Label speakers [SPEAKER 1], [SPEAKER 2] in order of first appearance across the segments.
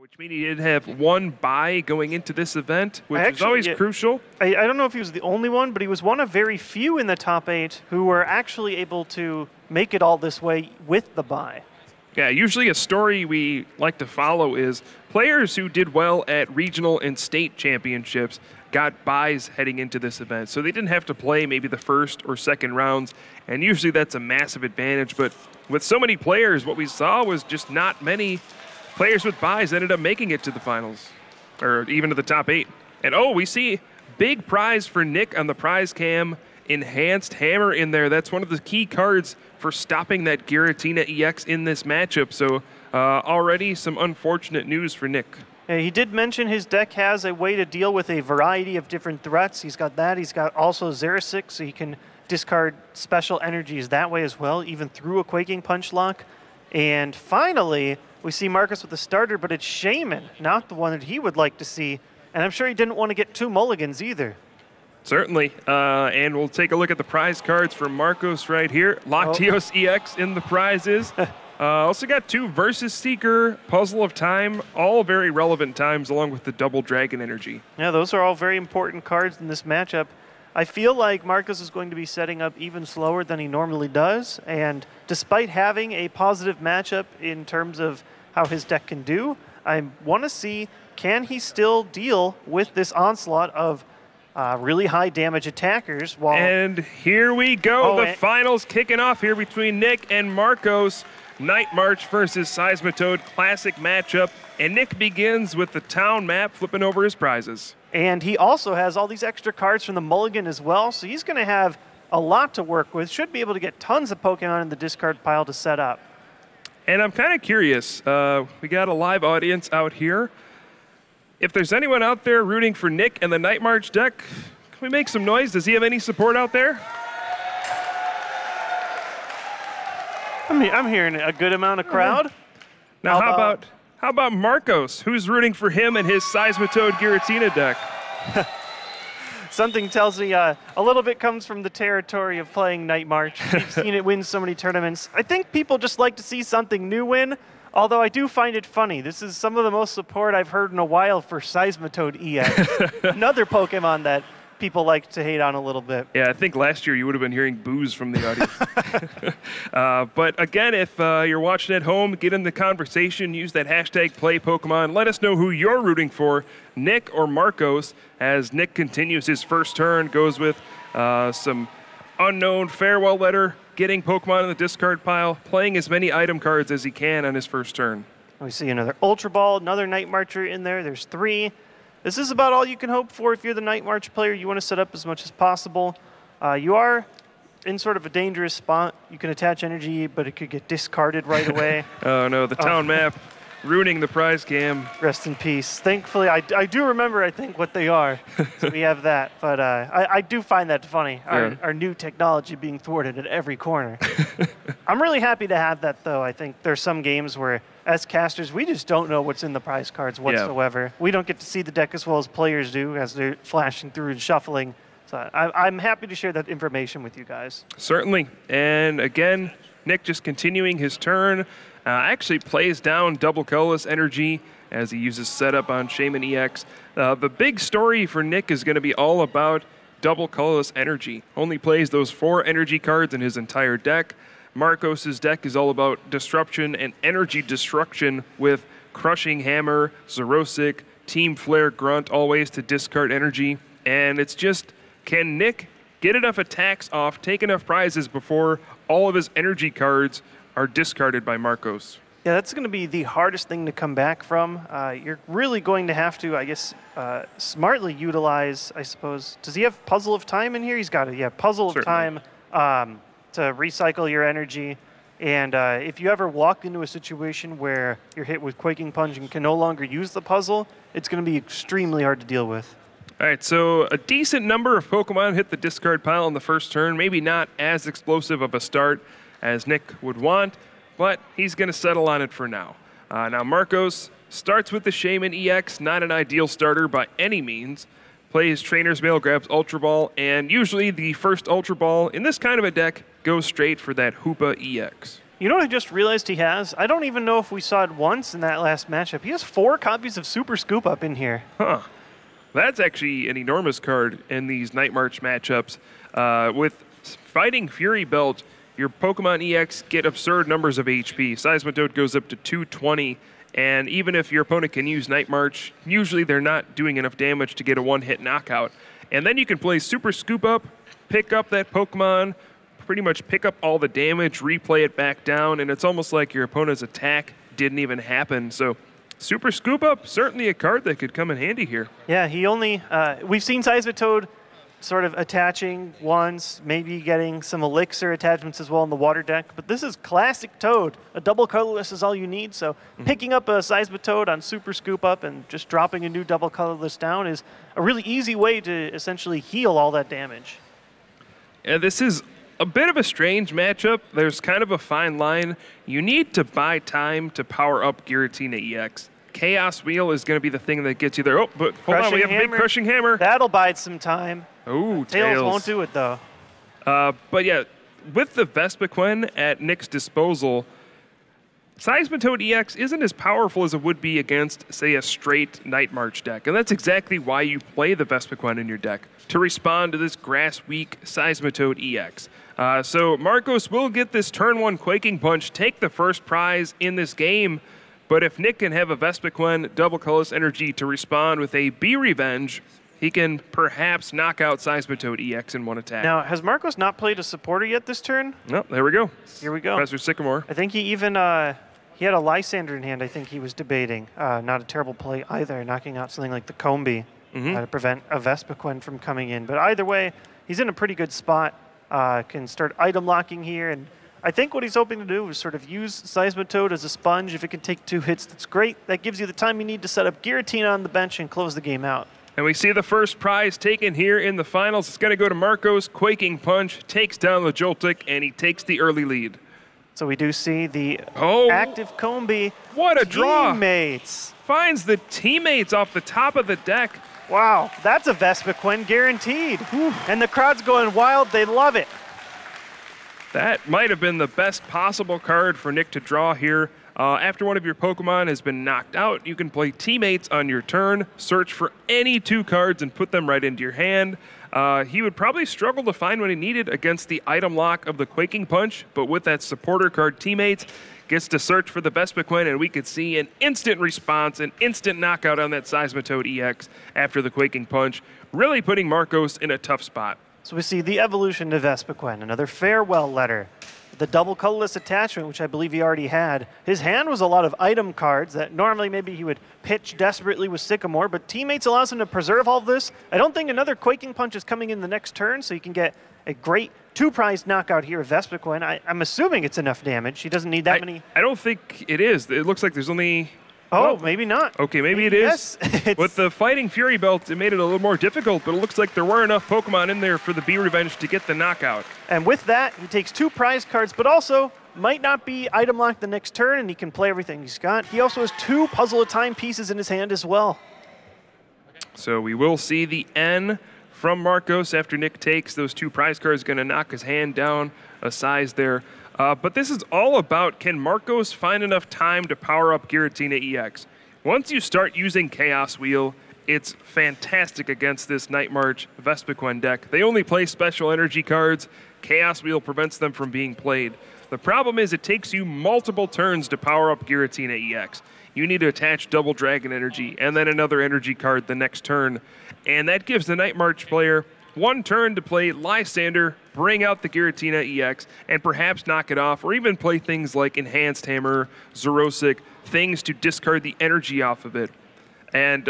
[SPEAKER 1] Which means he did have one bye going into this event, which is always crucial.
[SPEAKER 2] I don't know if he was the only one, but he was one of very few in the top 8 who were actually able to make it all this way with the bye.
[SPEAKER 1] Yeah, usually a story we like to follow is players who did well at regional and state championships got byes heading into this event. So they didn't have to play maybe the first or second rounds, and usually that's a massive advantage. But with so many players, what we saw was just not many players with byes ended up making it to the finals, or even to the top 8. And we see big prize for Nick on the prize cam, enhanced hammer in there. That's one of the key cards for stopping that Giratina EX in this matchup. So already some unfortunate news for Nick.
[SPEAKER 2] Yeah, he did mention his deck has a way to deal with a variety of different threats. He's got that. He's got also Xerasic, so he can discard special energies that way as well, even through a Quaking Punch lock. And finally, we see Marcus with the starter, but it's Shaman, not the one that he would like to see. And I'm sure he didn't want to get 2 mulligans either.
[SPEAKER 1] Certainly. And we'll take a look at the prize cards for Marcos right here. Latios EX in the prizes. Also got 2 Versus Seeker, Puzzle of Time, all very relevant times, along with the Double Dragon Energy.
[SPEAKER 2] Yeah, those are all very important cards in this matchup. I feel like Marcus is going to be setting up even slower than he normally does, and despite having a positive matchup in terms of how his deck can do, I want to see, can he still deal with this onslaught of really high damage attackers?
[SPEAKER 1] And here we go, the finals kicking off here between Nick and Marcos. Night March versus Seismitoad, classic matchup, and Nick begins with the town map, flipping over his prizes.
[SPEAKER 2] And he also has all these extra cards from the mulligan as well, so he's going to have a lot to work with. Should be able to get tons of Pokemon in the discard pile to set up.
[SPEAKER 1] And I'm kind of curious, we got a live audience out here. If there's anyone out there rooting for Nick and the Night March deck, can we make some noise? Does he have any support out there?
[SPEAKER 2] I'm hearing a good amount of crowd.
[SPEAKER 1] Now, how about Marcos? Who's rooting for him and his Seismitoad Giratina deck?
[SPEAKER 2] Something tells me a little bit comes from the territory of playing Night March. We've seen it win so many tournaments. I think people just like to see something new win, although I do find it funny. This is some of the most support I've heard in a while for Seismitoad EX. Another Pokemon that people like to hate on a little bit.
[SPEAKER 1] Yeah, I think last year you would have been hearing boos from the audience. But again, if you're watching at home, get in the conversation, use that hashtag #PlayPokemon. Let us know who you're rooting for, Nick or Marcos, as Nick continues his first turn, goes with some unknown farewell letter, getting Pokemon in the discard pile, playing as many item cards as he can on his first turn.
[SPEAKER 2] We see another Ultra Ball, another Night Marcher in there. There's 3. This is about all you can hope for if you're the Night March player. You want to set up as much as possible. You are in sort of a dangerous spot. You can attach energy, but it could get discarded right away.
[SPEAKER 1] Oh no, the town map ruining the prize cam.
[SPEAKER 2] Rest in peace. Thankfully, I do remember, I think, what they are. So we have that. But I do find that funny, our new technology being thwarted at every corner. I'm really happy to have that, though. I think there's some games where, as casters, we just don't know what's in the prize cards whatsoever. Yeah. We don't get to see the deck as well as players do as they're flashing through and shuffling. So I'm happy to share that information with you guys.
[SPEAKER 1] Certainly. And again, Nick just continuing his turn. Actually plays down double colorless energy as he uses setup on Shaman EX. The big story for Nick is going to be all about double colorless energy. Only plays those 4 energy cards in his entire deck. Marcos's deck is all about disruption and energy destruction with Crushing Hammer, Xerosic, Team Flare Grunt, all ways to discard energy. And it's just, can Nick get enough attacks off, take enough prizes before all of his energy cards are discarded by Marcos?
[SPEAKER 2] Yeah, that's going to be the hardest thing to come back from. You're really going to have to, I guess, smartly utilize, I suppose. Does he have Puzzle of Time in here? He's got it, yeah, Puzzle of Time to recycle your energy. And if you ever walk into a situation where you're hit with Quaking Punch and can no longer use the puzzle, it's going to be extremely hard to deal with.
[SPEAKER 1] All right, so a decent number of Pokemon hit the discard pile on the first turn. Maybe not as explosive of a start as Nick would want, but he's going to settle on it for now. Now, Marcos starts with the Shaman EX, not an ideal starter by any means. Plays Trainer's Mail, grabs Ultra Ball, and usually the first Ultra Ball in this kind of a deck goes straight for that Hoopa EX.
[SPEAKER 2] You know what I just realized he has? I don't even know if we saw it once in that last matchup. He has 4 copies of Super Scoop Up in here.
[SPEAKER 1] Huh. That's actually an enormous card in these Night March matchups. With Fighting Fury Belt, your Pokemon EX get absurd numbers of HP. Seismitoad goes up to 220, and even if your opponent can use Night March, usually they're not doing enough damage to get a one-hit knockout. And then you can play Super Scoop Up, pick up that Pokemon, pretty much pick up all the damage, replay it back down, and it's almost like your opponent's attack didn't even happen. So Super Scoop Up, certainly a card that could come in handy here.
[SPEAKER 2] Yeah, he only, we've seen Seismitoad sort of attaching once, maybe getting some elixir attachments as well in the water deck, but this is classic Toad. A double colorless is all you need, so picking up a Seismitoad on Super Scoop Up and just dropping a new double colorless down is a really easy way to essentially heal all that damage.
[SPEAKER 1] Yeah, this is a bit of a strange matchup. There's kind of a fine line. You need to buy time to power up Giratina EX. Chaos Wheel is going to be the thing that gets you there. Oh, but hold on, we have a big Crushing Hammer.
[SPEAKER 2] That'll bide some time.
[SPEAKER 1] Oh,
[SPEAKER 2] Tails won't do it, though.
[SPEAKER 1] But yeah, with the Vespiquen at Nick's disposal, Seismitoad EX isn't as powerful as it would be against, say, a straight Night March deck. And that's exactly why you play the Vespiquen in your deck, to respond to this grass-weak Seismitoad EX. So Marcos will get this turn 1 Quaking Punch, take the first prize in this game, but if Nick can have a Vespiquen double colorless energy to respond with a Bee Revenge, he can perhaps knock out Seismitoad EX in one attack.
[SPEAKER 2] Now, has Marcos not played a supporter yet this turn?
[SPEAKER 1] No, there we go.
[SPEAKER 2] Here we go.
[SPEAKER 1] Professor Sycamore.
[SPEAKER 2] I think he even, he had a Lysander in hand, I think he was debating. Not a terrible play either, knocking out something like the Combee to prevent a Vespiquen from coming in. But either way, he's in a pretty good spot. Can start item locking here, and I think what he's hoping to do is sort of use Seismitoad as a sponge. If it can take 2 hits, that's great. That gives you the time you need to set up Giratina on the bench and close the game out.
[SPEAKER 1] And we see the first prize taken here in the finals. It's going to go to Marcos. Quaking Punch takes down the Joltik, and he takes the early lead.
[SPEAKER 2] So we do see the active Combee.
[SPEAKER 1] What a draw.
[SPEAKER 2] Teammates.
[SPEAKER 1] Finds the teammates off the top of the deck.
[SPEAKER 2] Wow, that's a Vespiquen guaranteed. And the crowd's going wild. They love it.
[SPEAKER 1] That might have been the best possible card for Nick to draw here. After one of your Pokemon has been knocked out, you can play Teammates on your turn, search for any 2 cards and put them right into your hand. He would probably struggle to find what he needed against the item lock of the Quaking Punch, but with that supporter card Teammates, gets to search for the Vespiquen, and we could see an instant response, an instant knockout on that Seismitoad EX after the Quaking Punch, really putting Marcos in a tough spot.
[SPEAKER 2] So we see the evolution to Vespiquen, another farewell letter. The double colorless attachment, which I believe he already had. His hand was a lot of item cards that normally maybe he would pitch desperately with Sycamore, but Teammates allows him to preserve all of this. I don't think another Quaking Punch is coming in the next turn, so you can get a great 2-prize knockout here of Vespiquen. I'm assuming it's enough damage. He doesn't need that many.
[SPEAKER 1] I don't think it is. It looks like there's only...
[SPEAKER 2] Oh, maybe not.
[SPEAKER 1] Okay, maybe it is.
[SPEAKER 2] Yes.
[SPEAKER 1] With the Fighting Fury Belt, it made it a little more difficult, but it looks like there were enough Pokemon in there for the Bee Revenge to get the knockout.
[SPEAKER 2] And with that, he takes 2 prize cards, but also might not be item locked the next turn, and he can play everything he's got. He also has 2 Puzzle of Time pieces in his hand as well.
[SPEAKER 1] So we will see the N from Marcos after Nick takes those 2 prize cards, going to knock his hand down a size there. But this is all about, can Marcos find enough time to power up Giratina EX? Once you start using Chaos Wheel, it's fantastic against this Night March Vespiquen deck. They only play special energy cards. Chaos Wheel prevents them from being played. The problem is it takes you multiple turns to power up Giratina EX. You need to attach double Dragon Energy and then another energy card the next turn. And that gives the Night March player 1 turn to play Lysander, bring out the Giratina EX, and perhaps knock it off, or even play things like Enhanced Hammer, Zerosic, things to discard the energy off of it. And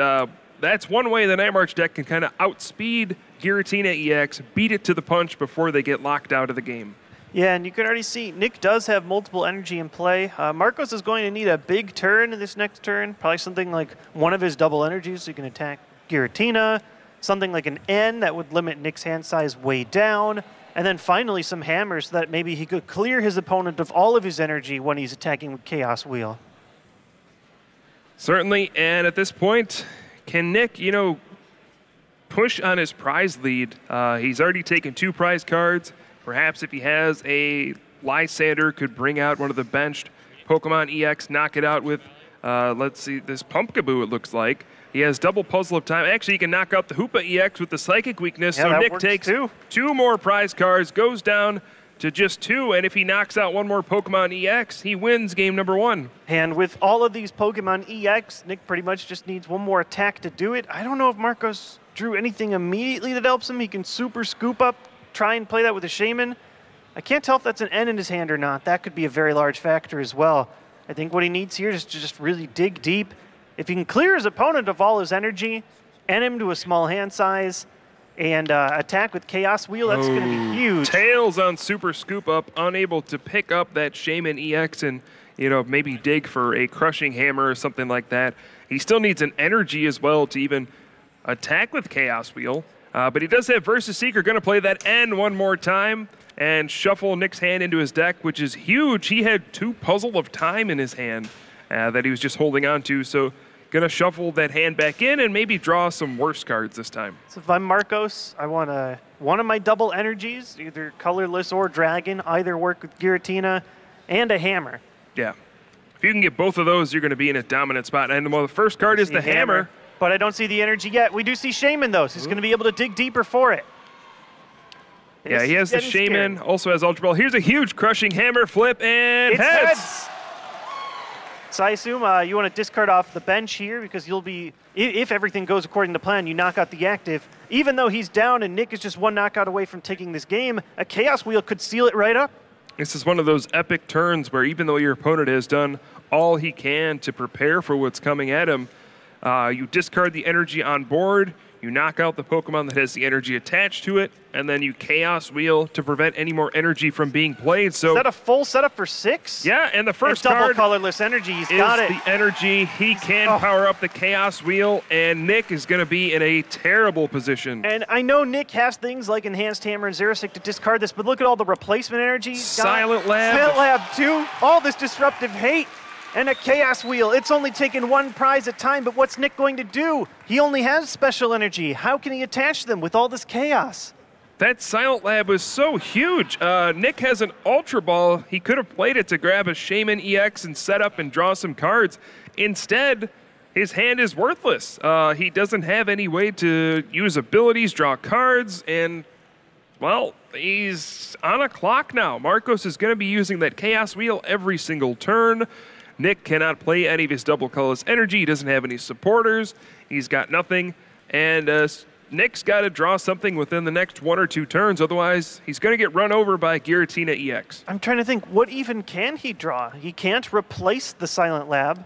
[SPEAKER 1] that's one way the Night March deck can kind of outspeed Giratina EX, beat it to the punch before they get locked out of the game.
[SPEAKER 2] Yeah, and you can already see Nick does have multiple energy in play. Marcos is going to need a big turn in this next turn, probably something like one of his double energies so you can attack Giratina, something like an N that would limit Nick's hand size way down, and then finally some hammers so that maybe he could clear his opponent of all of his energy when he's attacking with Chaos Wheel.
[SPEAKER 1] Certainly, and at this point, can Nick, push on his prize lead? He's already taken 2 prize cards. Perhaps if he has a Lysander could bring out one of the benched Pokemon EX, knock it out with, let's see, this Pumpkaboo, it looks like. He has double Puzzle of Time. Actually, he can knock out the Hoopa EX with the Psychic Weakness.
[SPEAKER 2] Yeah,
[SPEAKER 1] so
[SPEAKER 2] that
[SPEAKER 1] Nick
[SPEAKER 2] works
[SPEAKER 1] takes
[SPEAKER 2] too.
[SPEAKER 1] 2 more prize cards, goes down to just 2, and if he knocks out 1 more Pokemon EX, he wins game number 1.
[SPEAKER 2] And with all of these Pokemon EX, Nick pretty much just needs 1 more attack to do it. I don't know if Marcos drew anything immediately that helps him. He can Super Scoop Up, try and play that with a Shaman. I can't tell if that's an N in his hand or not. That could be a very large factor as well. I think what he needs here is to just really dig deep. If he can clear his opponent of all his energy, end him to a small hand size, and attack with Chaos Wheel, that's going to be huge.
[SPEAKER 1] Tails on Super Scoop Up, unable to pick up that Shaman EX and, maybe dig for a Crushing Hammer or something like that. He still needs an energy as well to even attack with Chaos Wheel. But he does have Versus Seeker, going to play that N 1 more time and shuffle Nick's hand into his deck, which is huge. He had 2 Puzzle of Time in his hand that he was just holding on to. So going to shuffle that hand back in and maybe draw some worse cards this time.
[SPEAKER 2] So if I'm Marcos, I want one of my double energies, either Colorless or Dragon, either work with Giratina and a Hammer.
[SPEAKER 1] Yeah. If you can get both of those, you're going to be in a dominant spot. And the first card is the Hammer.
[SPEAKER 2] But I don't see the energy yet. We do see Shaman, though, so he's going to be able to dig deeper for it.
[SPEAKER 1] Yeah, he has the Shaman, also has Ultra Ball. Here's a huge Crushing Hammer flip, and
[SPEAKER 2] it's heads! So I assume you want to discard off the bench here because you'll be, if everything goes according to plan, you knock out the active. Even though he's down and Nick is just 1 knockout away from taking this game, a Chaos Wheel could seal it right up.
[SPEAKER 1] This is one of those epic turns where even though your opponent has done all he can to prepare for what's coming at him, you discard the energy on board, you knock out the Pokemon that has the energy attached to it, and then you Chaos Wheel to prevent any more energy from being played. So
[SPEAKER 2] is that a full setup for 6?
[SPEAKER 1] Yeah, and the first
[SPEAKER 2] double
[SPEAKER 1] card
[SPEAKER 2] colorless energy. He's got it.
[SPEAKER 1] The energy. He can power up the Chaos Wheel, and Nick is going to be in a terrible position.
[SPEAKER 2] And I know Nick has things like Enhanced Hammer and Xerosic to discard this, but look at all the replacement energy.
[SPEAKER 1] Silent Lab.
[SPEAKER 2] Silent Lab too. All this disruptive hate. And a Chaos Wheel. It's only taken 1 prize at a time, but what's Nick going to do? He only has special energy. How can he attach them with all this chaos?
[SPEAKER 1] That Silent Lab was so huge. Nick has an Ultra Ball. He could have played it to grab a Shaman EX and set up and draw some cards. Instead, his hand is worthless. He doesn't have any way to use abilities, draw cards, and, well, he's on a clock now. Marcos is going to be using that Chaos Wheel every single turn. Nick cannot play any of his double colorless energy. He doesn't have any supporters. He's got nothing. And Nick's got to draw something within the next 1 or 2 turns. Otherwise, he's going to get run over by Giratina EX.
[SPEAKER 2] I'm trying to think, what even can he draw? He can't replace the Silent Lab.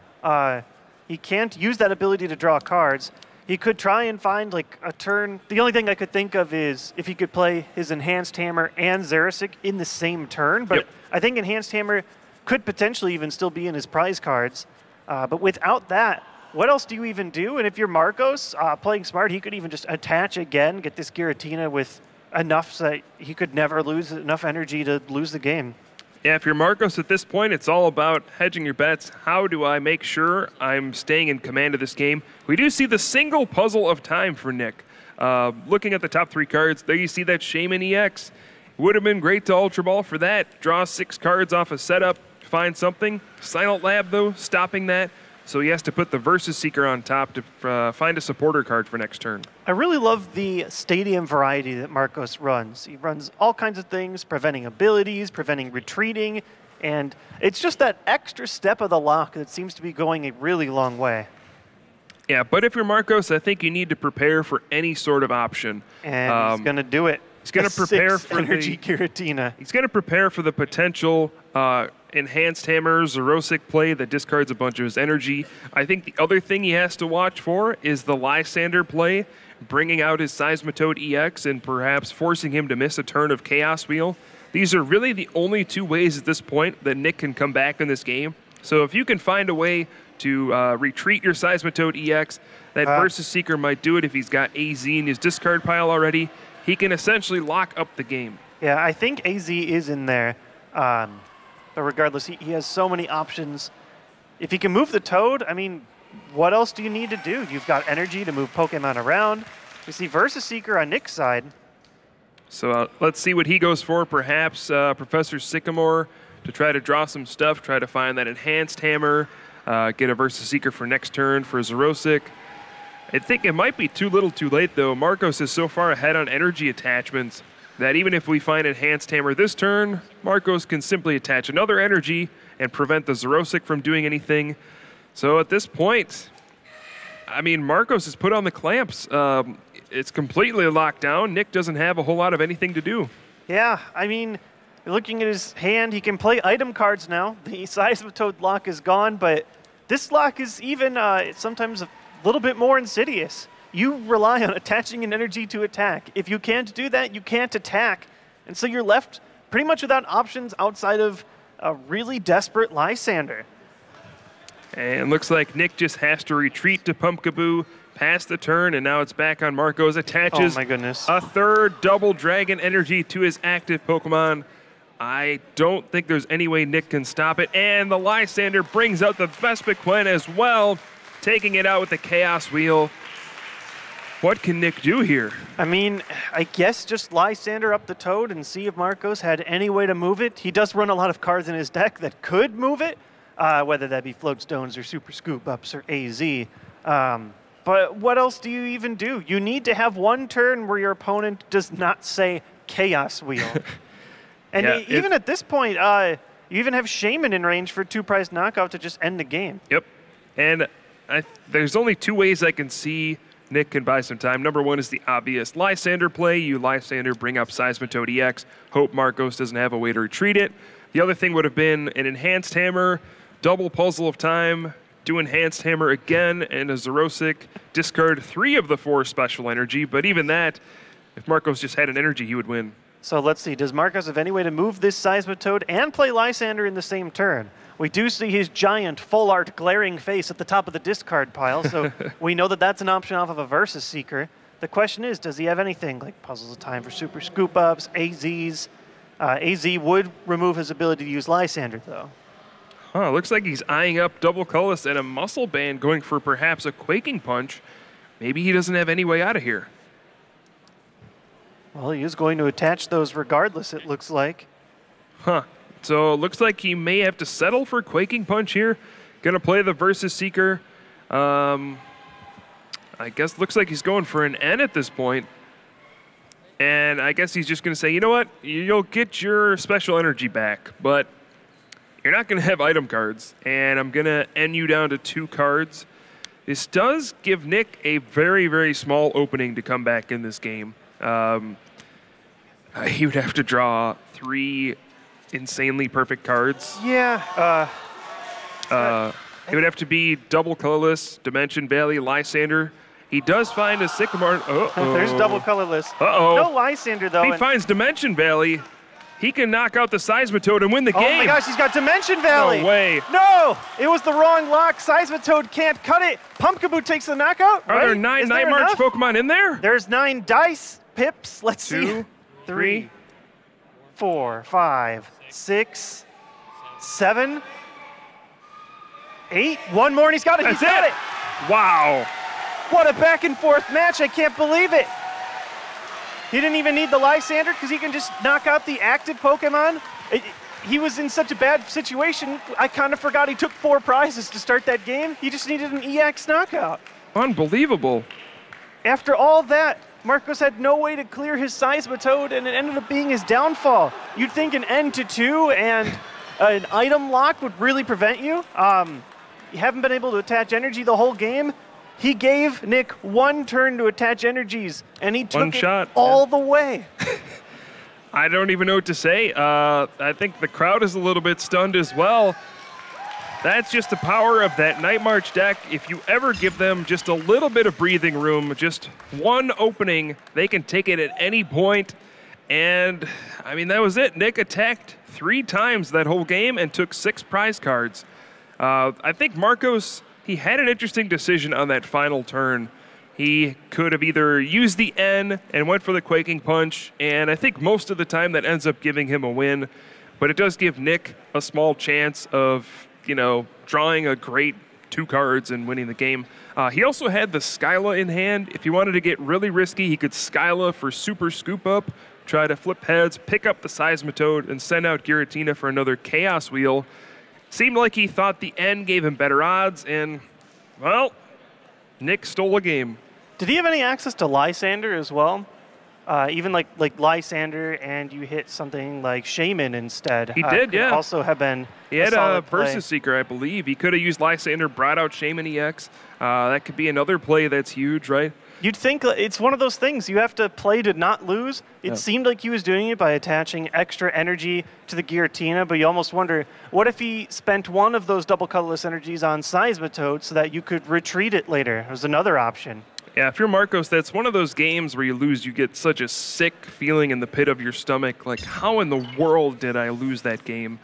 [SPEAKER 2] He can't use that ability to draw cards. He could try and find like a turn. The only thing I could think of is if he could play his Enhanced Hammer and Xerosic in the same turn. But I think Enhanced Hammer could potentially even still be in his prize cards. But without that, what else do you even do? And if you're Marcos, playing smart, he could even just attach again, get this Giratina with enough so that he could never lose enough energy to lose the game.
[SPEAKER 1] Yeah, if you're Marcos at this point, it's all about hedging your bets. How do I make sure I'm staying in command of this game? We do see the single Puzzle of Time for Nick. Looking at the top 3 cards, there you see that Shaman EX. Would have been great to Ultra Ball for that. Draw 6 cards off a setup, find something. Silent Lab, though, stopping that. So he has to put the Versus Seeker on top to find a supporter card for next turn.
[SPEAKER 2] I really love the stadium variety that Marcos runs. He runs all kinds of things, preventing abilities, preventing retreating, and it's just that extra step of the lock that seems to be going a really long way.
[SPEAKER 1] Yeah, but if you're Marcos, I think you need to prepare for any sort of option.
[SPEAKER 2] And he's going to do it.
[SPEAKER 1] He's going to prepare for
[SPEAKER 2] energy Giratina.
[SPEAKER 1] He's going to prepare for the potential Enhanced Hammer, Xerosic play that discards a bunch of his energy. I think the other thing he has to watch for is the Lysander play, bringing out his Seismitoad EX and perhaps forcing him to miss a turn of Chaos Wheel. These are really the only 2 ways at this point that Nick can come back in this game. So if you can find a way to retreat your Seismitoad EX, that Versus Seeker might do it if he's got AZ in his discard pile already. He can essentially lock up the game.
[SPEAKER 2] Yeah, I think AZ is in there. But regardless, he has so many options. If he can move the Toad, I mean, what else do you need to do? You've got energy to move Pokemon around. We see Versus Seeker on Nick's side.
[SPEAKER 1] So let's see what he goes for. Perhaps Professor Sycamore to try to draw some stuff, try to find that Enhanced Hammer, get a Versus Seeker for next turn for Xerosic. I think it might be too little too late, though. Marcos is so far ahead on energy attachments that even if we find Enhanced Hammer this turn, Marcos can simply attach another energy and prevent the Xerosic from doing anything. So at this point, I mean, Marcos is put on the clamps. It's completely locked down. Nick doesn't have a whole lot of anything to do.
[SPEAKER 2] Yeah, I mean, looking at his hand, he can play item cards now. The Seismitoad lock is gone, but this lock is even sometimes a little bit more insidious. You rely on attaching an energy to attack. If you can't do that, you can't attack. And so you're left pretty much without options outside of a really desperate Lysander.
[SPEAKER 1] And looks like Nick just has to retreat to Pumpkaboo, pass the turn, and now it's back on Marcos. Attaches
[SPEAKER 2] oh my goodness.
[SPEAKER 1] a third double dragon energy to his active Pokemon. I don't think there's any way Nick can stop it. And the Lysander brings out the Vespiquen as well, taking it out with the Chaos Wheel. What can Nick do here?
[SPEAKER 2] I mean, I guess just Lysander up the Toad and see if Marcos had any way to move it. He does run a lot of cards in his deck that could move it, whether that be Floatstones or Super Scoop Ups or AZ. But what else do you even do? You need to have one turn where your opponent does not say Chaos Wheel. And
[SPEAKER 1] yeah,
[SPEAKER 2] even at this point, you even have Shaman in range for a 2-prize knockout to just end the game.
[SPEAKER 1] Yep. And there's only two ways I can see Nick can buy some time. Number one is the obvious Lysander play. You Lysander, bring up Seismitoad EX, hope Marcos doesn't have a way to retreat it. The other thing would have been an Enhanced Hammer, double Puzzle of Time, do Enhanced Hammer again, and a Xerosic, discard 3 of the 4 special energy. But even that, if Marcos just had an energy, he would win.
[SPEAKER 2] So let's see, does Marcos have any way to move this Seismitoad and play Lysander in the same turn? We do see his giant, full art, glaring face at the top of the discard pile, so we know that that's an option off of a Versus Seeker. The question is, does he have anything like Puzzles of Time for Super Scoop Ups, AZs? AZ would remove his ability to use Lysander, though.
[SPEAKER 1] Huh, looks like he's eyeing up Double Colorless and a Muscle Band, going for perhaps a Quaking Punch. Maybe he doesn't have any way out of here.
[SPEAKER 2] Well, he is going to attach those regardless, it looks like.
[SPEAKER 1] Huh. So it looks like he may have to settle for Quaking Punch here. Gonna play the Versus Seeker. I guess looks like he's going for an N at this point. And I guess he's just gonna say, you know what? You'll get your special energy back, but you're not gonna have item cards. And I'm gonna N you down to 2 cards. This does give Nick a very, very small opening to come back in this game. He would have to draw 3 insanely perfect cards.
[SPEAKER 2] Yeah.
[SPEAKER 1] It would have to be Double Colorless, Dimension Valley, Lysander. He does find a Sycamore.
[SPEAKER 2] There's Double Colorless.
[SPEAKER 1] Uh-oh.
[SPEAKER 2] No Lysander, though.
[SPEAKER 1] He finds Dimension Valley. He can knock out the Seismitoad and win the game.
[SPEAKER 2] Oh my gosh, he's got Dimension Valley.
[SPEAKER 1] No way.
[SPEAKER 2] No, it was the wrong lock. Seismitoad can't cut it. Pumpkaboo takes the knockout.
[SPEAKER 1] Are
[SPEAKER 2] right?
[SPEAKER 1] there 9
[SPEAKER 2] Is
[SPEAKER 1] Night
[SPEAKER 2] there
[SPEAKER 1] March
[SPEAKER 2] enough?
[SPEAKER 1] Pokemon in there?
[SPEAKER 2] There's 9 dice pips. Let's
[SPEAKER 1] 2,
[SPEAKER 2] see. 3, 4, 5, 6, 7, 8. One more and he's got it. He's got it.
[SPEAKER 1] Wow.
[SPEAKER 2] What a back and forth match. I can't believe it. He didn't even need the Lysander because he can just knock out the active Pokemon. He was in such a bad situation, I kind of forgot he took 4 prizes to start that game. He just needed an EX knockout.
[SPEAKER 1] Unbelievable.
[SPEAKER 2] After all that, Marcos had no way to clear his Seismitoad, and it ended up being his downfall. You'd think an N to 2 and an item lock would really prevent you. You haven't been able to attach energy the whole game. He gave Nick 1 turn to attach energies, and he took it all the way.
[SPEAKER 1] I don't even know what to say. I think the crowd is a little bit stunned as well. That's just the power of that Night March deck. If you ever give them just a little bit of breathing room, just 1 opening, they can take it at any point. And, I mean, that was it. Nick attacked 3 times that whole game and took 6 prize cards. I think Marcos, he had an interesting decision on that final turn. He could have either used the N and went for the Quaking Punch, and I think most of the time that ends up giving him a win. But it does give Nick a small chance of, you know, drawing a great 2 cards and winning the game. He also had the Skyla in hand. If he wanted to get really risky, he could Skyla for Super Scoop Up try to flip heads, pick up the Seismitoad, and send out Giratina for another Chaos Wheel. Seemed like he thought the end gave him better odds, and, well, Nick stole a game.
[SPEAKER 2] Did he have any access to Lysander as well? Even like Lysander, and you hit something like Shaman instead.
[SPEAKER 1] He did, yeah.
[SPEAKER 2] Also have been.
[SPEAKER 1] He had a Versus Seeker, I believe. He could have used Lysander, brought out Shaman EX. That could be another play that's huge, right?
[SPEAKER 2] You'd think it's one of those things you have to play to not lose. It seemed like he was doing it by attaching extra energy to the Giratina, but you almost wonder, what if he spent one of those double colorless energies on Seismitoad so that you could retreat it later? There's another option.
[SPEAKER 1] Yeah, if you're Marcos, that's one of those games where you lose, you get such a sick feeling in the pit of your stomach. Like, how in the world did I lose that game?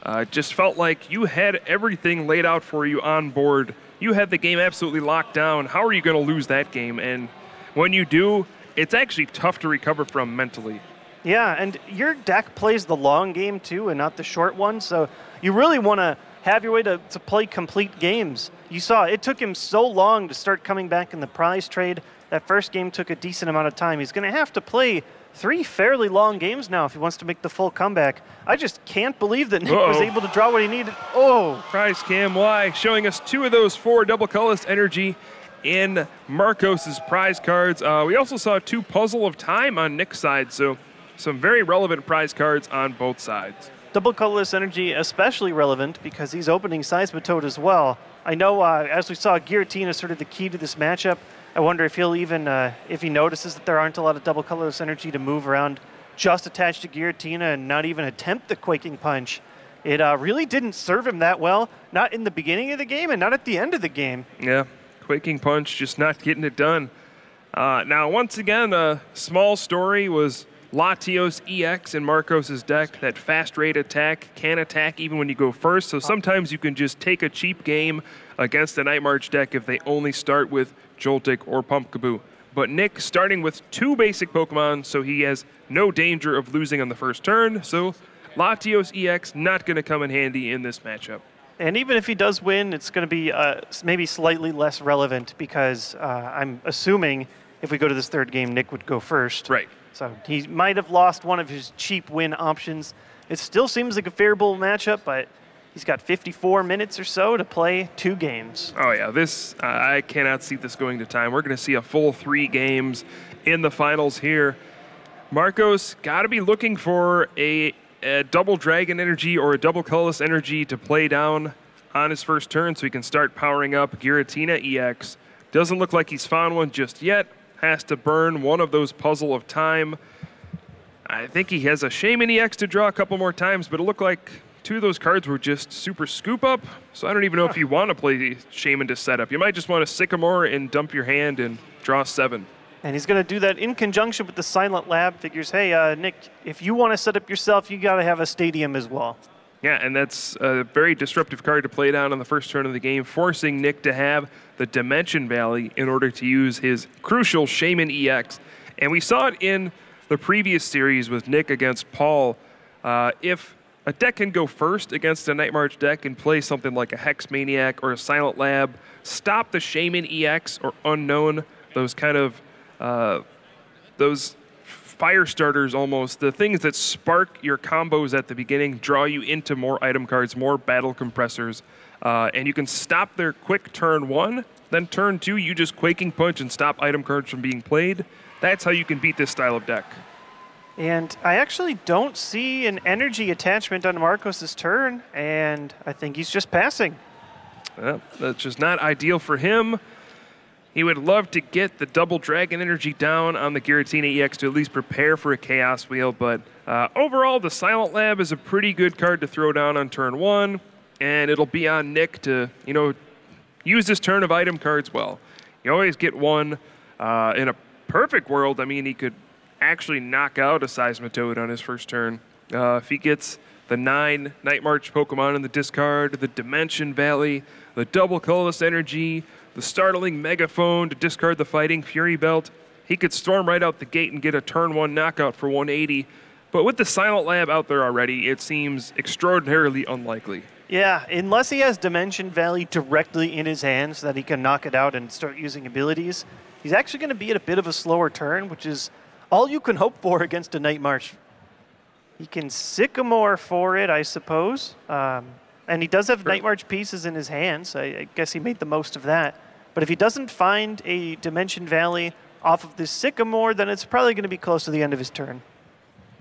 [SPEAKER 1] It just felt like you had everything laid out for you on board. You had the game absolutely locked down. How are you going to lose that game? And when you do, it's actually tough to recover from mentally.
[SPEAKER 2] Yeah, and your deck plays the long game too and not the short one, so you really want to have your way to play complete games. You saw it took him so long to start coming back in the prize trade. That first game took a decent amount of time. He's going to have to play 3 fairly long games now if he wants to make the full comeback. I just can't believe that Nick was able to draw what he needed. Oh!
[SPEAKER 1] Prize Cam Y showing us 2 of those 4 double colorless energy in Marcos's prize cards. We also saw 2 Puzzle of Time on Nick's side, so some very relevant prize cards on both sides.
[SPEAKER 2] Double colorless energy especially relevant because he's opening Seismitoad as well. I know as we saw, Giratina is sort of the key to this matchup. I wonder if he'll even, if he notices that there aren't a lot of double colorless energy to move around, just attached to Giratina and not even attempt the Quaking Punch. It really didn't serve him that well, not in the beginning of the game and not at the end of the game.
[SPEAKER 1] Yeah, Quaking Punch just not getting it done. Now, once again, a small story was Latios EX in Marcos's deck. That fast rate attack can attack even when you go first, so sometimes you can just take a cheap game against a Night March deck if they only start with Joltik or Pumpkaboo. But Nick starting with 2 basic Pokemon, so he has no danger of losing on the first turn, so Latios EX not going to come in handy in this matchup.
[SPEAKER 2] And even if he does win, it's going to be maybe slightly less relevant because I'm assuming if we go to this third game, Nick would go first.
[SPEAKER 1] Right.
[SPEAKER 2] So he might have lost one of his cheap win options. It still seems like a favorable matchup, but he's got 54 minutes or so to play 2 games.
[SPEAKER 1] Oh, yeah. This I cannot see this going to time. We're going to see a full 3 games in the finals here. Marcos got to be looking for a double Dragon Energy or a double Colorless Energy to play down on his first turn so he can start powering up Giratina EX. Doesn't look like he's found one just yet. Has to burn one of those Puzzle of Time. I think he has a Shaman EX to draw a couple more times, but it looked like 2 of those cards were just super scoop up. So I don't even know if you want to play Shaman to set up. You might just want to Sycamore and dump your hand and draw 7.
[SPEAKER 2] And he's going to do that in conjunction with the Silent Lab. Figures, hey, Nick, if you want to set up yourself, you got to have a stadium as well.
[SPEAKER 1] Yeah, and that's a very disruptive card to play down on the first turn of the game, forcing Nick to have the Dimension Valley in order to use his crucial Shaman EX. And we saw it in the previous series with Nick against Paul. If a deck can go first against a Night March deck and play something like a Hex Maniac or a Silent Lab, stop the Shaman EX or Unknown, those kind of those fire starters almost, the things that spark your combos at the beginning, draw you into more item cards, more battle compressors, and you can stop their quick turn 1, then turn 2, you just Quaking Punch and stop item cards from being played. That's how you can beat this style of deck.
[SPEAKER 2] And I actually don't see an energy attachment on Marcos's turn, and I think he's just passing.
[SPEAKER 1] Well, that's just not ideal for him. He would love to get the double Dragon Energy down on the Giratina EX to at least prepare for a Chaos Wheel, but overall, the Silent Lab is a pretty good card to throw down on turn 1, and it'll be on Nick to, use this turn of item cards well. You always get one. In a perfect world, I mean, he could actually knock out a Seismitoad on his first turn. If he gets the 9 Night March Pokemon in the discard, the Dimension Valley, the double Colorless Energy, the startling Megaphone to discard the Fighting Fury Belt, he could storm right out the gate and get a turn 1 knockout for 180. But with the Silent Lab out there already, it seems extraordinarily unlikely.
[SPEAKER 2] Yeah, unless he has Dimension Valley directly in his hand so that he can knock it out and start using abilities, he's actually going to be at a bit of a slower turn, which is all you can hope for against a Night March. He can Sycamore for it, I suppose. And he does have Night March pieces in his hand, so I guess he made the most of that. But if he doesn't find a Dimension Valley off of this Sycamore, then it's probably going to be close to the end of his turn.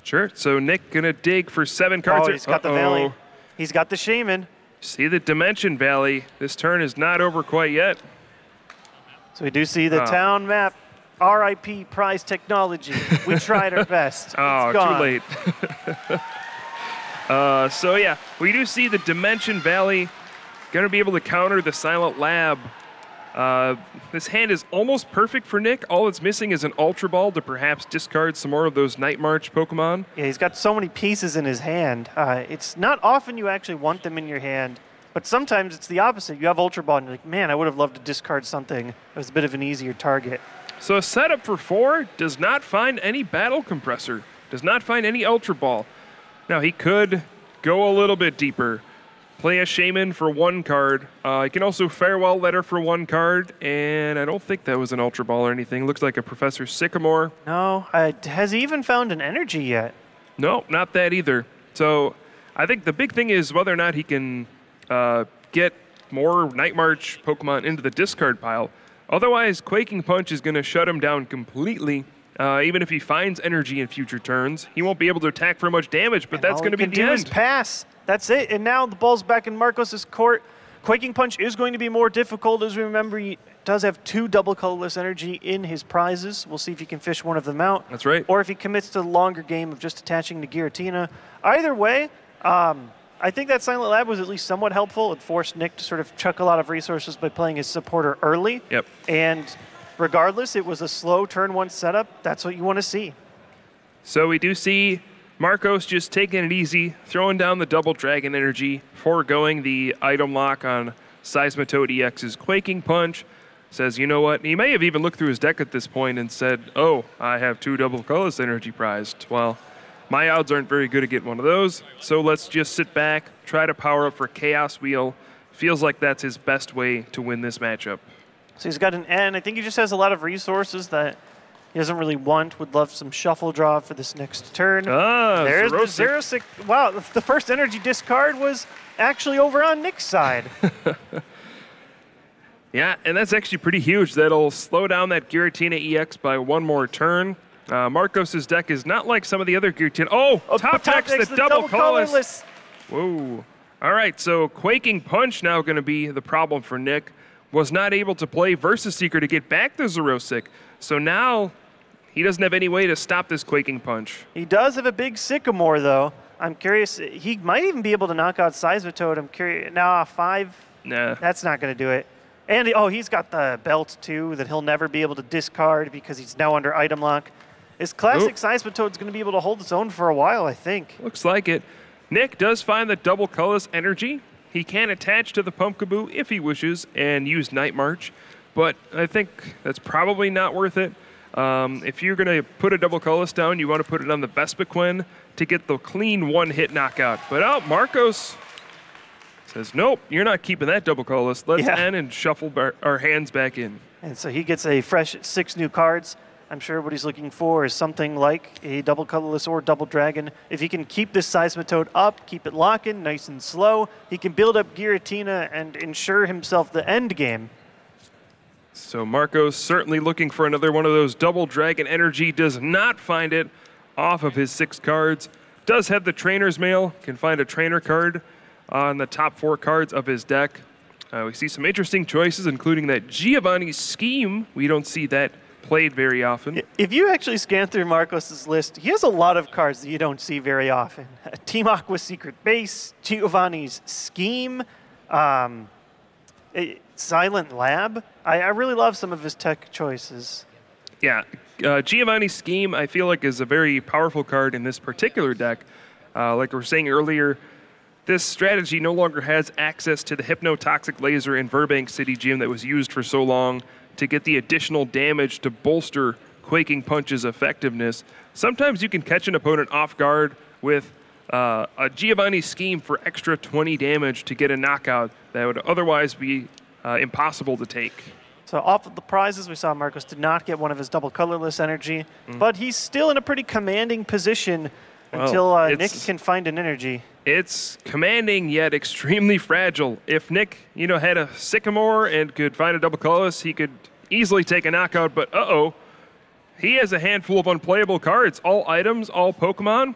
[SPEAKER 1] Sure. So Nick going to dig for 7 cards.
[SPEAKER 2] Oh, he's got the Valley. He's got the Shaman.
[SPEAKER 1] See the Dimension Valley. This turn is not over quite yet.
[SPEAKER 2] So we do see the town map. RIP Prize Technology. We tried our best.
[SPEAKER 1] Oh,
[SPEAKER 2] it's gone.
[SPEAKER 1] too late. So yeah, we do see the Dimension Valley going to be able to counter the Silent Lab. This hand is almost perfect for Nick. All it's missing is an Ultra Ball to perhaps discard some more of those Night March Pokemon.
[SPEAKER 2] Yeah, he's got so many pieces in his hand. It's not often you actually want them in your hand, but sometimes it's the opposite. You have Ultra Ball and you're like, man, I would have loved to discard something that was a bit of an easier target.
[SPEAKER 1] So a setup for 4 does not find any Battle Compressor, does not find any Ultra Ball. Now he could go a little bit deeper, play a Shaman for 1 card. He can also Farewell Letter for 1 card, and I don't think that was an Ultra Ball or anything. Looks like a Professor Sycamore.
[SPEAKER 2] No, has he even found an energy yet?
[SPEAKER 1] No, not that either. So I think the big thing is whether or not he can get more Night March Pokemon into the discard pile. Otherwise, Quaking Punch is going to shut him down completely. Even if he finds energy in future turns, he won't be able to attack for much damage, but that's going to be the end.
[SPEAKER 2] Pass. That's it. And now the ball's back in Marcos' court. Quaking Punch is going to be more difficult. As we remember, he does have 2 double colorless energy in his prizes. We'll see if he can fish one of them out.
[SPEAKER 1] That's right.
[SPEAKER 2] Or if he commits to the longer game of just attaching to Giratina. Either way, I think that Silent Lab was at least somewhat helpful. It forced Nick to sort of chuck a lot of resources by playing his supporter early.
[SPEAKER 1] Yep.
[SPEAKER 2] And regardless, it was a slow turn 1 setup. That's what you want to see.
[SPEAKER 1] So we do see Marcos just taking it easy, throwing down the double Dragon Energy, foregoing the item lock on Seismitoad EX's Quaking Punch. Says, you know what? He may have even looked through his deck at this point and said, oh, I have 2 double colorless energy prized. Well, my odds aren't very good at getting one of those, so let's just sit back, try to power up for Chaos Wheel. Feels like that's his best way to win this matchup.
[SPEAKER 2] So he's got an N. I think he just has a lot of resources that he doesn't really want. Would love some shuffle draw for this next turn. There's the Xerosic. Wow, the first energy discard was actually over on Nick's side.
[SPEAKER 1] Yeah, and that's actually pretty huge. That'll slow down that Giratina EX by 1 more turn. Marcos' deck is not like some of the other Giratina. Oh, top deck's the double colorless. Whoa. All right, so Quaking Punch now going to be the problem for Nick. Was not able to play Versus Seeker to get back the Xerosic. So now he doesn't have any way to stop this Quaking Punch.
[SPEAKER 2] He does have a big Sycamore, though. I'm curious. He might even be able to knock out Seismitoad. I'm curious. Now, 5?
[SPEAKER 1] Nah.
[SPEAKER 2] That's not going to do it. And, oh, he's got the belt, too, that he'll never be able to discard because he's now under item lock. His classic Seismitoad's going to be able to hold its own for a while, I think.
[SPEAKER 1] Looks like it. Nick does find the double colorless energy. He can attach to the Pumpkaboo if he wishes and use Night March, but I think that's probably not worth it. If you're going to put a double colorless down, you want to put it on the Vespiquen to get the clean 1-hit knockout. But Marcos says, nope, you're not keeping that double colorless. Let's end and shuffle our hands back in.
[SPEAKER 2] And so he gets a fresh 6 new cards. I'm sure what he's looking for is something like a double colorless or double dragon. If he can keep this Seismitoad up, keep it locking nice and slow, he can build up Giratina and ensure himself the end game.
[SPEAKER 1] So Marcos certainly looking for another one of those double dragon energy, does not find it off of his 6 cards. Does have the Trainer's Mail, can find a trainer card on the top 4 cards of his deck. We see some interesting choices, including that Giovanni's Scheme. We don't see that played very often.
[SPEAKER 2] If you actually scan through Marcos' list, he has a lot of cards that you don't see very often. Team Aqua's Secret Base, Giovanni's Scheme, Silent Lab. I really love some of his tech choices.
[SPEAKER 1] Yeah, Giovanni's Scheme I feel like is a very powerful card in this particular deck. Like we were saying earlier, this strategy no longer has access to the Hypnotoxic Laser in Burbank City Gym that was used for so long to get the additional damage to bolster Quaking Punch's effectiveness. Sometimes you can catch an opponent off guard with a Giovanni Scheme for extra 20 damage to get a knockout that would otherwise be impossible to take.
[SPEAKER 2] So off of the prizes, we saw Marcos did not get one of his double colorless energy, but he's still in a pretty commanding position until Nick can find an energy.
[SPEAKER 1] It's commanding yet extremely fragile. If Nick, had a Sycamore and could find a double colorless, he could easily take a knockout, but he has a handful of unplayable cards, all items, all Pokemon.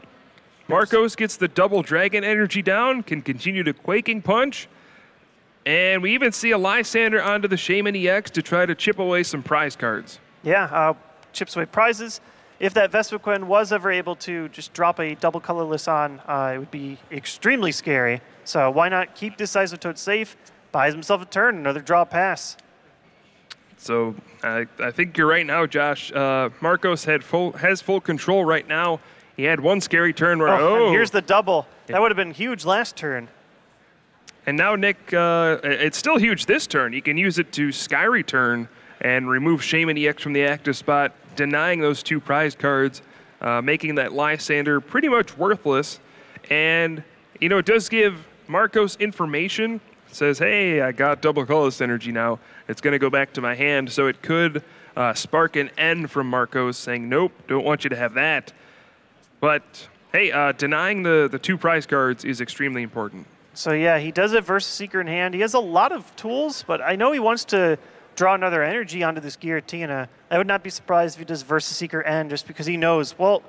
[SPEAKER 1] Marcos gets the double dragon energy down, can continue to Quaking Punch, and we even see a Lysander onto the Shaman EX to try to chip away some prize cards.
[SPEAKER 2] Yeah, chips away prizes. If that Vespiquen was ever able to just drop a double colorless on, it would be extremely scary. So why not keep this Seismitoad safe, buys himself a turn, another draw pass.
[SPEAKER 1] So I think you're right now, Josh. Marcos has full control right now. He had one scary turn where,
[SPEAKER 2] and here's the double. That would have been huge last turn.
[SPEAKER 1] And now Nick, it's still huge this turn. He can use it to Sky Return and remove Shaman EX from the active spot, denying those 2 prize cards, making that Lysander pretty much worthless. And, it does give Marcos information. It says, hey, I got double colorless energy now. It's going to go back to my hand. So it could spark an N from Marcos saying, nope, don't want you to have that. But, hey, denying the 2 prize cards is extremely important.
[SPEAKER 2] So, yeah, he does have Versus Seeker in hand. He has a lot of tools, but I know he wants to draw another energy onto this Giratina. I would not be surprised if he does Versus Seeker N just because he knows, well,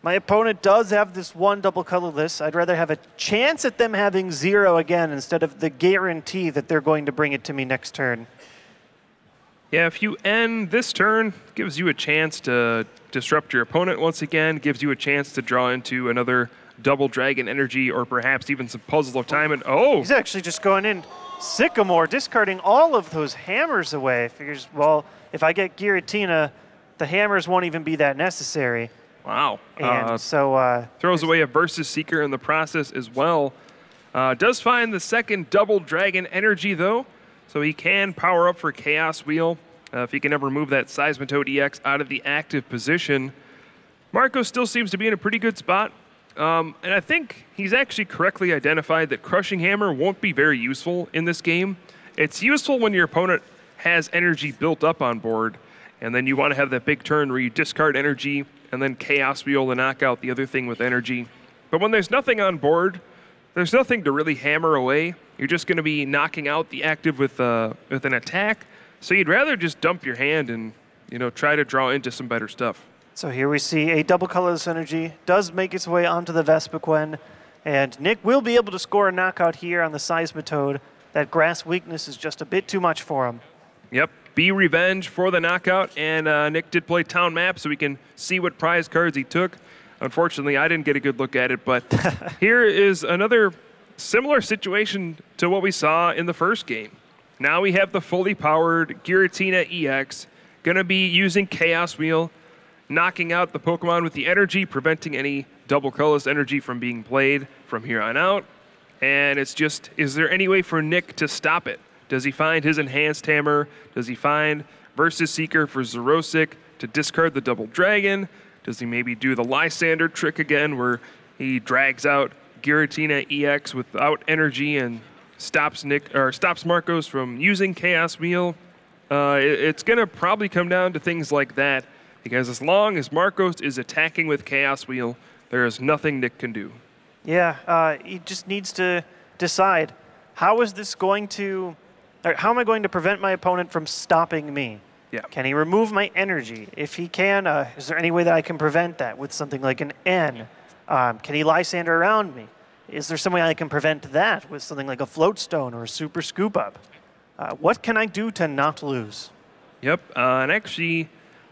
[SPEAKER 2] my opponent does have this 1 double colorless. I'd rather have a chance at them having 0 again instead of the guarantee that they're going to bring it to me next turn.
[SPEAKER 1] Yeah, if you end this turn, gives you a chance to disrupt your opponent once again, gives you a chance to draw into another double dragon energy or perhaps even some puzzle of time. And
[SPEAKER 2] he's actually just going in Sycamore, discarding all of those hammers away. Figures, well, if I get Giratina, the hammers won't even be that necessary.
[SPEAKER 1] Wow.
[SPEAKER 2] And
[SPEAKER 1] throws away a Versus Seeker in the process as well. Does find the second double dragon energy, though, so he can power up for Chaos Wheel if he can ever move that Seismitoad EX out of the active position. Marco still seems to be in a pretty good spot. And I think he's actually correctly identified that Crushing Hammer won't be very useful in this game. It's useful when your opponent has energy built up on board, and then you want to have that big turn where you discard energy and then Chaos Wheel to knock out the other thing with energy. But when there's nothing on board, there's nothing to really hammer away. You're just going to be knocking out the active with an attack. So you'd rather just dump your hand and try to draw into some better stuff.
[SPEAKER 2] So here we see a double colorless energy does make its way onto the Vespiquen, and Nick will be able to score a knockout here on the Seismitoad. That grass weakness is just a bit too much for him.
[SPEAKER 1] Yep, be revenge for the knockout, and Nick did play Town Map so we can see what prize cards he took. Unfortunately, I didn't get a good look at it, but here is another similar situation to what we saw in the first game. Now we have the fully powered Giratina EX, going to be using Chaos Wheel, knocking out the Pokemon with the energy, preventing any double colorless energy from being played from here on out. And it's just, is there any way for Nick to stop it? Does he find his Enhanced Hammer? Does he find Versus Seeker for Xerosic to discard the Double Dragon? Does he maybe do the Lysander trick again where he drags out Giratina EX without energy and stops Marcos from using Chaos Wheel? It's going to probably come down to things like that, because as long as Marcos is attacking with Chaos Wheel, there is nothing Nick can do.
[SPEAKER 2] Yeah, he just needs to decide, how am I going to prevent my opponent from stopping me?
[SPEAKER 1] Yeah.
[SPEAKER 2] Can he remove my energy? If he can, is there any way that I can prevent that with something like an N? Can he Lysander around me? Is there some way I can prevent that with something like a Float Stone or a Super Scoop Up? What can I do to not lose?
[SPEAKER 1] Yep, and actually,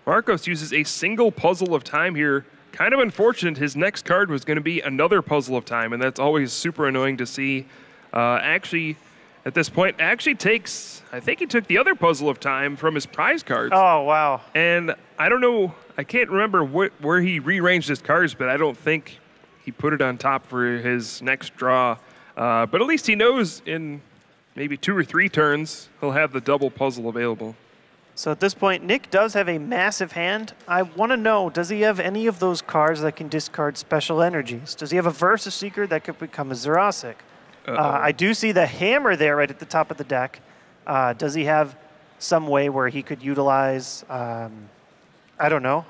[SPEAKER 1] Marcos uses a single Puzzle of Time here. Kind of unfortunate, his next card was going to be another Puzzle of Time, and that's always super annoying to see. Actually, at this point, actually takes, I think he took the other Puzzle of Time from his prize cards.
[SPEAKER 2] Oh, wow.
[SPEAKER 1] And I don't know, I can't remember where he rearranged his cards, but I don't think he put it on top for his next draw. But at least he knows in maybe 2 or 3 turns, he'll have the double puzzle available.
[SPEAKER 2] So at this point, Nick does have a massive hand. I want to know, does he have any of those cards that can discard special energies? Does he have a Versus Seeker that could become a Xerosic? I do see the hammer there right at the top of the deck. Does he have some way where he could utilize, I don't know,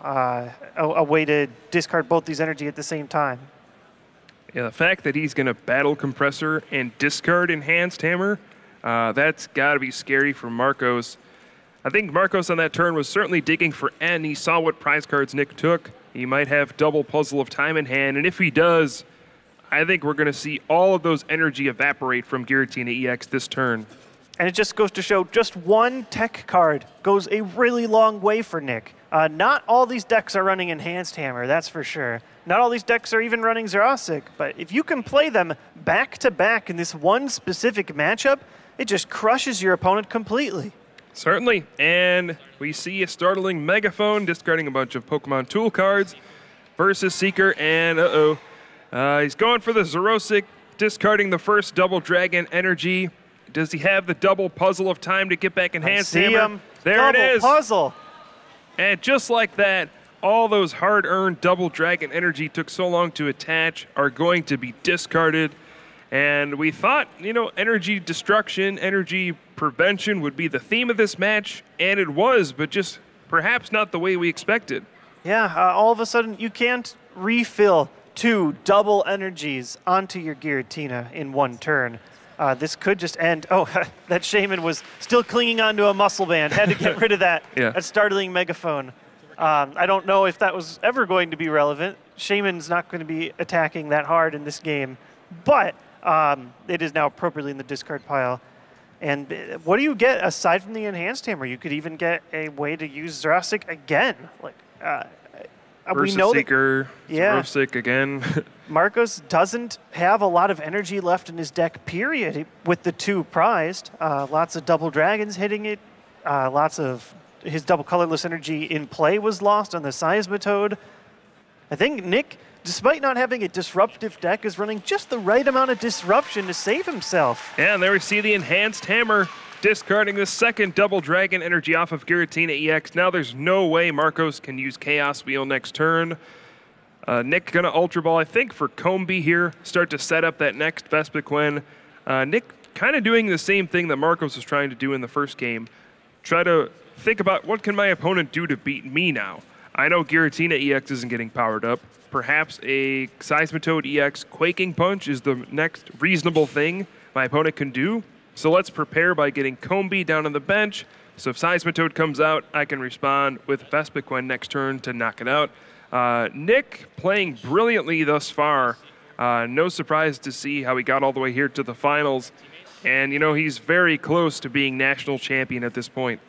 [SPEAKER 2] a way to discard both these energy at the same time.
[SPEAKER 1] Yeah, the fact that he's going to battle Compressor and discard Enhanced Hammer, that's got to be scary for Marcos. I think Marcos on that turn was certainly digging for N. He saw what prize cards Nick took. He might have double Puzzle of Time in hand, and if he does, I think we're going to see all of those energy evaporate from Giratina EX this turn.
[SPEAKER 2] And it just goes to show just one tech card goes a really long way for Nick. Not all these decks are running Enhanced Hammer, that's for sure. Not all these decks are even running Xerosic, but if you can play them back-to-back in this one specific matchup, it just crushes your opponent completely.
[SPEAKER 1] Certainly, and we see a startling Megaphone discarding a bunch of Pokemon Tool cards versus Seeker, and he's going for the Xerosic, discarding the first Double Dragon energy. Does he have the double Puzzle of Time to get back Enhanced Hammer? There it is.
[SPEAKER 2] Double puzzle.
[SPEAKER 1] And just like that, all those hard-earned Double Dragon energy took so long to attach are going to be discarded. And we thought, energy destruction, energy prevention would be the theme of this match, and it was, but just perhaps not the way we expected.
[SPEAKER 2] Yeah, all of a sudden you can't refill 2 double energies onto your Giratina in one turn. This could just end. Oh, that Shaman was still clinging onto a muscle band. Had to get rid of that.
[SPEAKER 1] Yeah.
[SPEAKER 2] That startling Megaphone. I don't know if that was ever going to be relevant. Shaman's not going to be attacking that hard in this game, but it is now appropriately in the discard pile. And what do you get aside from the Enhanced Hammer? You could even get a way to use Xerosic again. Like we know
[SPEAKER 1] Seeker, Xerosic again.
[SPEAKER 2] Marcos doesn't have a lot of energy left in his deck, period, with the 2 prized. Lots of double dragons hitting it. Lots of his double colorless energy in play was lost on the Seismitoad. I think Nick, despite not having a disruptive deck, is running just the right amount of disruption to save himself.
[SPEAKER 1] Yeah, and there we see the Enhanced Hammer discarding the second Double Dragon energy off of Giratina EX. Now there's no way Marcos can use Chaos Wheel next turn. Nick gonna Ultra Ball, I think, for Combee here. Start to set up that next Vespiquen. Nick kind of doing the same thing that Marcos was trying to do in the first game. Try to think about what can my opponent do to beat me now. I know Giratina EX isn't getting powered up. Perhaps a Seismitoad EX Quaking Punch is the next reasonable thing my opponent can do. So let's prepare by getting Combee down on the bench. So if Seismitoad comes out, I can respond with Vespiquen next turn to knock it out. Nick playing brilliantly thus far. No surprise to see how he got all the way here to the finals. And, he's very close to being national champion at this point.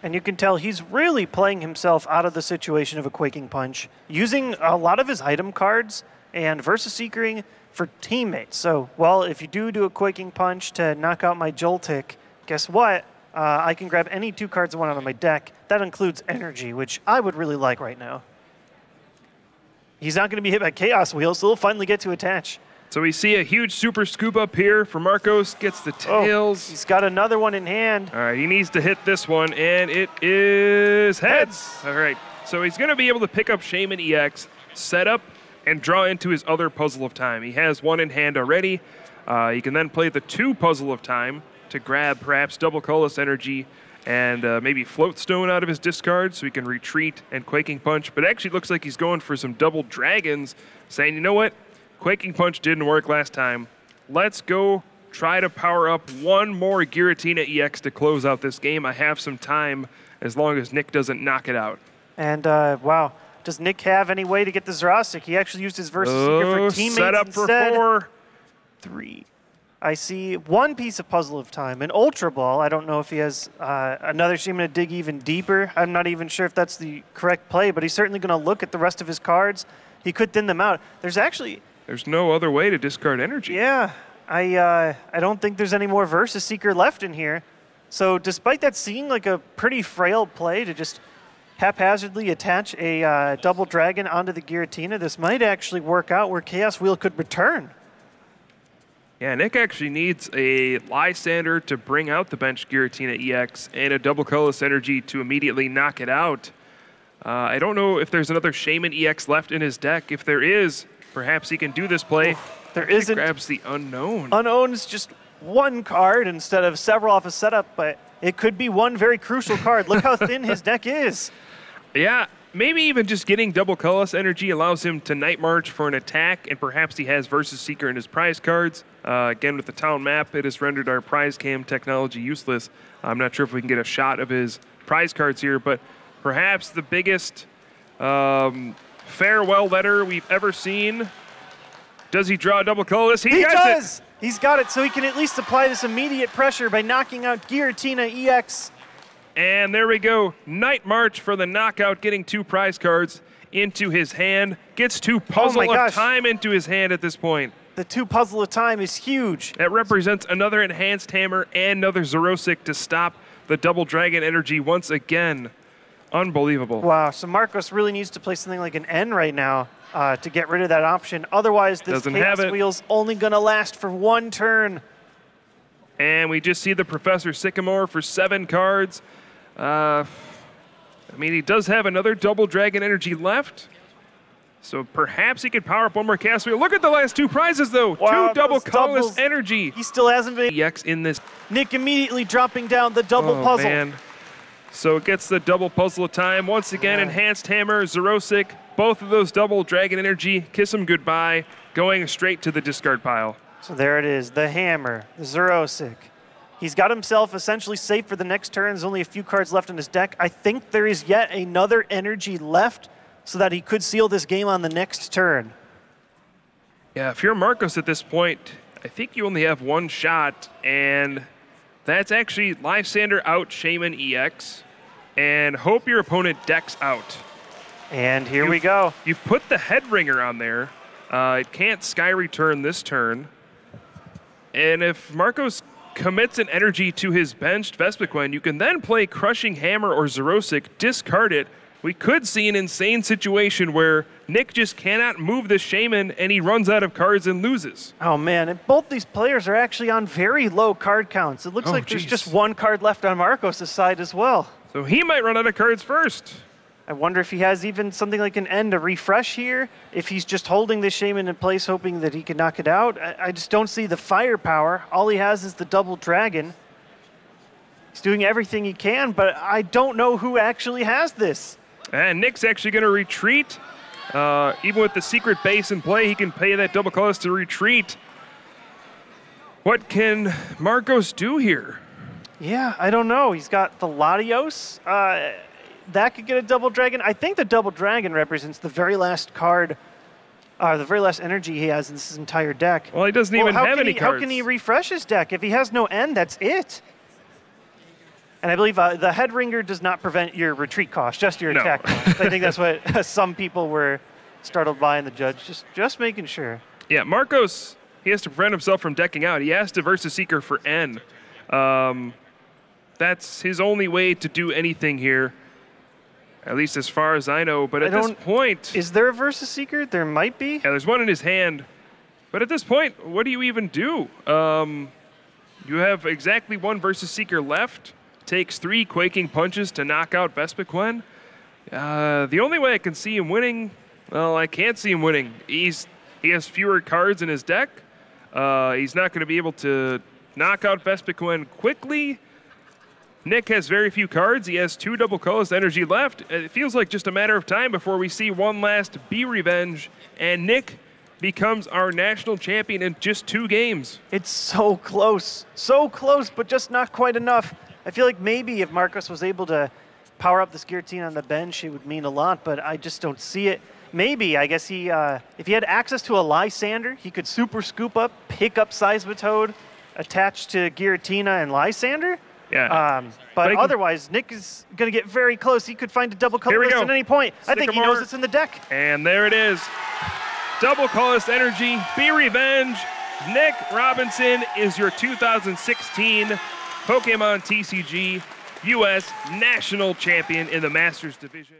[SPEAKER 2] And you can tell he's really playing himself out of the situation of a Quaking Punch, using a lot of his item cards and versus Seekering for teammates. So, if you do a Quaking Punch to knock out my Joltik, guess what? I can grab any 2 cards I want out of my deck. That includes energy, which I would really like right now. He's not going to be hit by Chaos Wheel, so he'll finally get to attach.
[SPEAKER 1] So we see a huge super scoop up here for Marcos. Gets the tails.
[SPEAKER 2] He's got another one in hand.
[SPEAKER 1] All right, he needs to hit this one, and it is heads. All right, so he's going to be able to pick up Shaman EX, set up, and draw into his other Puzzle of Time. He has one in hand already. He can then play the 2 Puzzle of Time to grab perhaps Double Colorless Energy and maybe Float Stone out of his discard so he can retreat and Quaking Punch. But it actually looks like he's going for some Double Dragons, saying, you know what? Quaking Punch didn't work last time. Let's go try to power up one more Giratina EX to close out this game. I have some time as long as Nick doesn't knock it out. And,
[SPEAKER 2] wow. Does Nick have any way to get the Xerosic? He actually used his versus Seeker for teammates
[SPEAKER 1] set up
[SPEAKER 2] instead.
[SPEAKER 1] For 4.
[SPEAKER 2] 3. I see 1 piece of Puzzle of Time. An Ultra Ball. I don't know if he has another Shaman to dig even deeper. I'm not even sure if that's the correct play, but he's certainly going to look at the rest of his cards. He could thin them out. There's
[SPEAKER 1] no other way to discard energy.
[SPEAKER 2] Yeah. I don't think there's any more versus Seeker left in here. So despite that seeming like a pretty frail play to just haphazardly attach a Double Dragon onto the Giratina, this might actually work out where Chaos Wheel could return.
[SPEAKER 1] Yeah, Nick actually needs a Lysander to bring out the bench Giratina EX and a Double Colorless Energy to immediately knock it out. I don't know if there's another Shaman EX left in his deck. If there is, perhaps he can do this play.
[SPEAKER 2] There isn't.
[SPEAKER 1] Grabs the Unknown.
[SPEAKER 2] Unknown is just 1 card instead of several off a setup, but it could be one very crucial card. Look how thin his deck is.
[SPEAKER 1] Yeah, maybe even just getting double colorless energy allows him to Night March for an attack, and perhaps he has Versus Seeker in his prize cards. Again, with the town map, it has rendered our prize cam technology useless. I'm not sure if we can get a shot of his prize cards here, but perhaps the biggest farewell letter we've ever seen. Does he draw double colorless? He does!
[SPEAKER 2] He's got it, so he can at least apply this immediate pressure by knocking out Giratina EX.
[SPEAKER 1] And there we go. Night March for the knockout, getting 2 prize cards into his hand. Gets 2 Puzzle of Time into his hand at this point.
[SPEAKER 2] The 2 Puzzle of Time is huge.
[SPEAKER 1] That represents another Enhanced Hammer and another Zerosic to stop the Double Dragon energy once again. Unbelievable.
[SPEAKER 2] Wow, so Marcos really needs to play something like an N right now to get rid of that option. Otherwise, this Chaos Wheel's only going to last for 1 turn.
[SPEAKER 1] And we just see the Professor Sycamore for 7 cards. I mean, he does have another Double Dragon energy left. So perhaps he could power up 1 more Chaos Wheel. Look at the last 2 prizes, though.
[SPEAKER 2] Wow,
[SPEAKER 1] 2 double colorless energy.
[SPEAKER 2] He still hasn't been
[SPEAKER 1] EX in this.
[SPEAKER 2] Nick immediately dropping down the double puzzle.
[SPEAKER 1] Man. So it gets the double Puzzle of Time. Once again, Enhanced Hammer, Zerosic, both of those Double Dragon energy. Kiss him goodbye, going straight to the discard pile.
[SPEAKER 2] So there it is, the Hammer, the Zerosic. He's got himself essentially safe for the next turn. There's only a few cards left in his deck. I think there is yet another energy left so that he could seal this game on the next turn.
[SPEAKER 1] Yeah, if you're Marcos at this point, I think you only have 1 shot, and that's actually Lysander out, Shaman EX, and hope your opponent decks out.
[SPEAKER 2] And here we go.
[SPEAKER 1] You've put the Headringer on there. It can't Sky Return this turn. And if Marcos commits an energy to his benched Vespiquen, you can then play Crushing Hammer or Zerosic, discard it. We could see an insane situation where Nick just cannot move the Shaman and he runs out of cards and loses.
[SPEAKER 2] Oh man, and both these players are actually on very low card counts. It looks like there's just 1 card left on Marcos' side as well.
[SPEAKER 1] So he might run out of cards first.
[SPEAKER 2] I wonder if he has even something like an N to refresh here, if he's just holding the Shaman in place hoping that he can knock it out. I just don't see the firepower. All he has is the Double Dragon. He's doing everything he can, but I don't know who actually has this.
[SPEAKER 1] And Nick's actually going to retreat. Even with the secret base in play, he can pay that double colors to retreat. What can Marcos do here?
[SPEAKER 2] Yeah, I don't know. He's got the Latios. That could get a Double Dragon. I think the Double Dragon represents the very last card, the very last energy he has in this entire deck.
[SPEAKER 1] Well, he doesn't even have any cards.
[SPEAKER 2] How can he refresh his deck? If he has no N, that's it. And I believe the Headringer does not prevent your retreat cost, just your attack cost. I think that's what some people were startled by in the judge, just making sure.
[SPEAKER 1] Yeah, Marcos, he has to prevent himself from decking out. He has to Versus Seeker for N. That's his only way to do anything here. At least as far as I know, but at this point...
[SPEAKER 2] Is there a Versus Seeker? There might be.
[SPEAKER 1] Yeah, there's 1 in his hand. But at this point, what do you even do? You have exactly 1 Versus Seeker left. Takes 3 Quaking Punches to knock out Vespiquen. The only way I can see him winning... Well, I can't see him winning. He has fewer cards in his deck. He's not going to be able to knock out Vespiquen quickly. Nick has very few cards. He has 2 double colorless energy left. It feels like just a matter of time before we see one last B-Revenge, and Nick becomes our national champion in just 2 games.
[SPEAKER 2] It's so close, but just not quite enough. I feel like maybe if Marcos was able to power up this Giratina on the bench, it would mean a lot, but I just don't see it. Maybe, I guess if he had access to a Lysander, he could super scoop up, pick up Seismitoad, attach to Giratina and Lysander.
[SPEAKER 1] Yeah.
[SPEAKER 2] But otherwise, Nick is going to get very close. He could find a double colorless at any point. I think he knows it's in the deck.
[SPEAKER 1] And there it is. Double colorless energy, B-Revenge. Nick Robinson is your 2016 Pokemon TCG US National Champion in the Masters Division.